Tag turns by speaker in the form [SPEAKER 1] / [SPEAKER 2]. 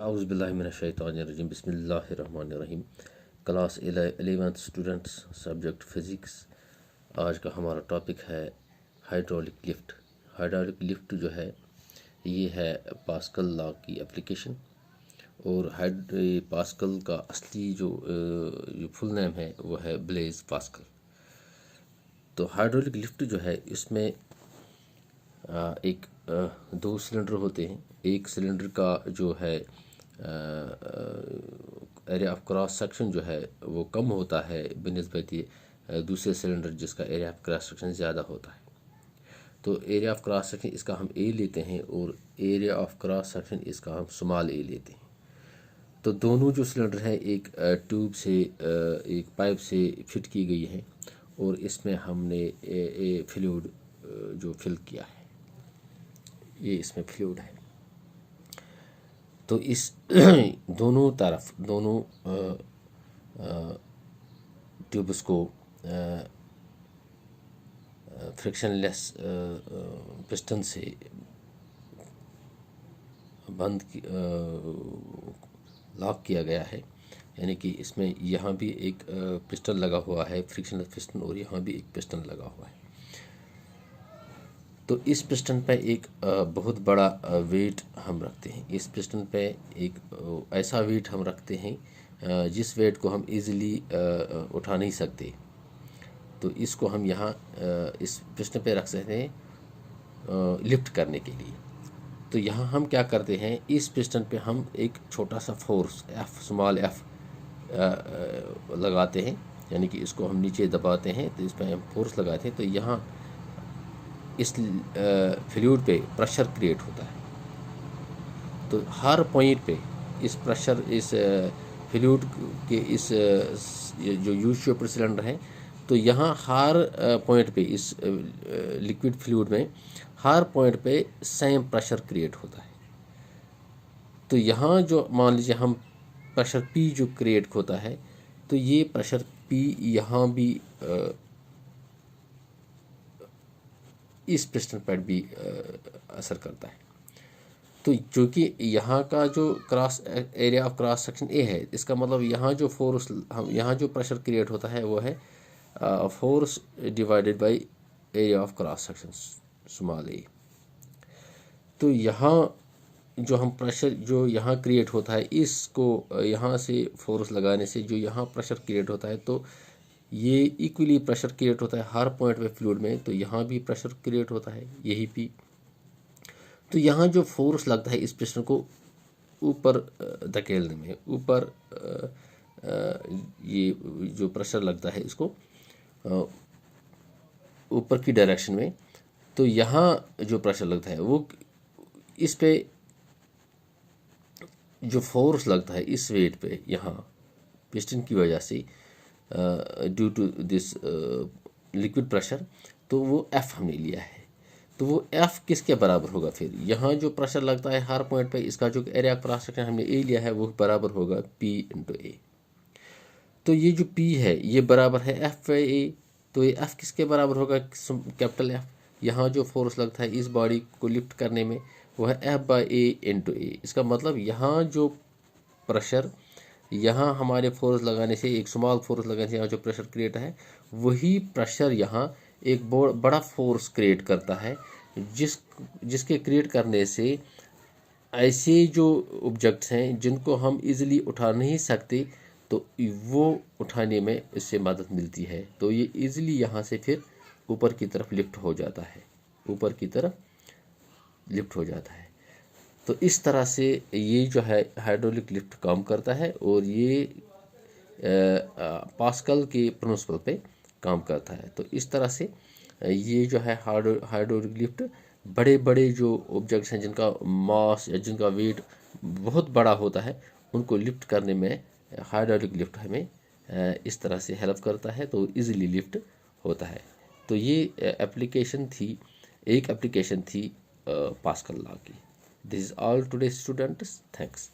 [SPEAKER 1] औज़ुबिल्लाहिमिनश्शैतानिर्रजीम बिस्मिल्लाहिर्रहमानिर्रहीम। Class 11th students, subject physics. आज का हमारा टॉपिक है हाइड्रोलिक लिफ्ट। हाइड्रोलिक लिफ्ट जो है ये है पास्कल लॉ की एप्लीकेशन। और पास्कल का असली जो फुल नेम है वो है ब्लेज़ पास्कल। तो हाइड्रोलिक लिफ्ट जो है इसमें दो सिलेंडर होते हैं। एक सिलेंडर का जो है एरिया ऑफ क्रॉस सेक्शन जो है वो कम होता है बनिस्बत दूसरे सिलेंडर जिसका एरिया ऑफ क्रॉस सेक्शन ज़्यादा होता है। तो एरिया ऑफ क्रॉस सेक्शन इसका हम ए लेते हैं और एरिया ऑफ क्रॉस सेक्शन इसका हम स्मॉल ए लेते हैं। तो दोनों जो सिलेंडर है एक ट्यूब से एक पाइप से फिट की गई है और इसमें हमने फ्लूइड जो फिल किया है, ये इसमें फ्लूइड है। तो इस दोनों तरफ दोनों ट्यूब्स को फ्रिक्शनलेस पिस्टन से बंद लॉक किया गया है। यानी कि इसमें यहाँ भी एक पिस्टन लगा हुआ है, फ्रिक्शनलेस पिस्टन, और यहाँ भी एक पिस्टन लगा हुआ है। तो इस पिस्टन पे एक बहुत बड़ा वेट हम रखते हैं। इस पिस्टन पे एक ऐसा वेट हम रखते हैं जिस वेट को हम इजीली उठा नहीं सकते। तो इसको हम यहाँ इस पिस्टन पे रख सकते हैं लिफ्ट करने के लिए। तो यहाँ हम क्या करते हैं, इस पिस्टन पे हम एक छोटा सा फोर्स स्मॉल एफ लगाते हैं। यानी कि इसको हम नीचे दबाते हैं तो इस पर हम फोर्स लगाते हैं। तो यहाँ इस फ्लूइड पे प्रेशर क्रिएट होता है। तो हर पॉइंट पे इस प्रेशर इस फ्लूइड के इस जो यू शेप्ड सिलेंडर है, तो यहाँ हर पॉइंट पे इस लिक्विड फ्लूइड में हर पॉइंट पे सेम प्रेशर क्रिएट होता है। तो यहाँ जो मान लीजिए हम प्रेशर पी जो क्रिएट होता है, तो ये प्रेशर पी यहाँ भी इस पिस्टन पर भी असर करता है। तो चूँकि यहाँ का जो cross area of cross section A है, इसका मतलब यहाँ जो फोर्स हम यहाँ जो प्रेशर क्रिएट होता है वो है force divided by area of cross section small a. तो यहाँ जो हम प्रेशर जो यहाँ क्रिएट होता है, इसको यहाँ से फोर्स लगाने से जो यहाँ प्रेशर क्रिएट होता है, तो ये इक्वली प्रेशर क्रिएट होता है हर पॉइंट पे फ्लूइड में। तो यहाँ भी प्रेशर क्रिएट होता है यही पी। तो यहाँ जो फोर्स लगता है इस पिस्टन को ऊपर धकेलने में, ऊपर ये जो प्रेशर लगता है इसको ऊपर की डायरेक्शन में, तो यहाँ जो प्रेशर लगता है वो इस पे जो फोर्स लगता है इस वेट पे यहाँ पिस्टन की वजह से due to this liquid pressure, तो वो एफ हमने लिया है। तो वो एफ किसके बराबर होगा, फिर यहाँ जो प्रेशर लगता है हर पॉइंट पे, इसका जो एरिया क्रॉस सेक्शन हमने ए लिया है वो बराबर होगा पी इंटू ए। तो ये जो पी है ये बराबर है एफ बाई ए। तो ये एफ किसके बराबर होगा, कैपिटल एफ। यहाँ जो फोर्स लगता है इस बॉडी को लिफ्ट करने में वो है एफ बाई ए इंटू ए। इसका मतलब यहाँ जो प्रेशर यहाँ हमारे फोर्स लगाने से, एक स्मॉल फोर्स लगाने से यहाँ जो प्रेशर क्रिएट है, वही प्रेशर यहाँ एक बड़ा फोर्स क्रिएट करता है, जिसके क्रिएट करने से ऐसे जो ऑब्जेक्ट्स हैं जिनको हम इजीली उठा नहीं सकते, तो वो उठाने में इससे मदद मिलती है। तो ये इजीली यहाँ से फिर ऊपर की तरफ लिफ्ट हो जाता है, ऊपर की तरफ लिफ्ट हो जाता है। तो इस तरह से ये जो है हाइड्रोलिक लिफ्ट काम करता है और ये पास्कल के प्रिंसिपल पे काम करता है। तो इस तरह से ये जो है हाइड्रोलिक लिफ्ट बड़े बड़े जो ऑब्जेक्ट्स हैं जिनका मास या जिनका वेट बहुत बड़ा होता है, उनको लिफ्ट करने में हाइड्रोलिक लिफ्ट हमें इस तरह से हेल्प करता है। तो इजीली लिफ्ट होता है। तो ये एप्लीकेशन थी, एक एप्लीकेशन थी पास्कल लॉ की। This is all today students. Thanks.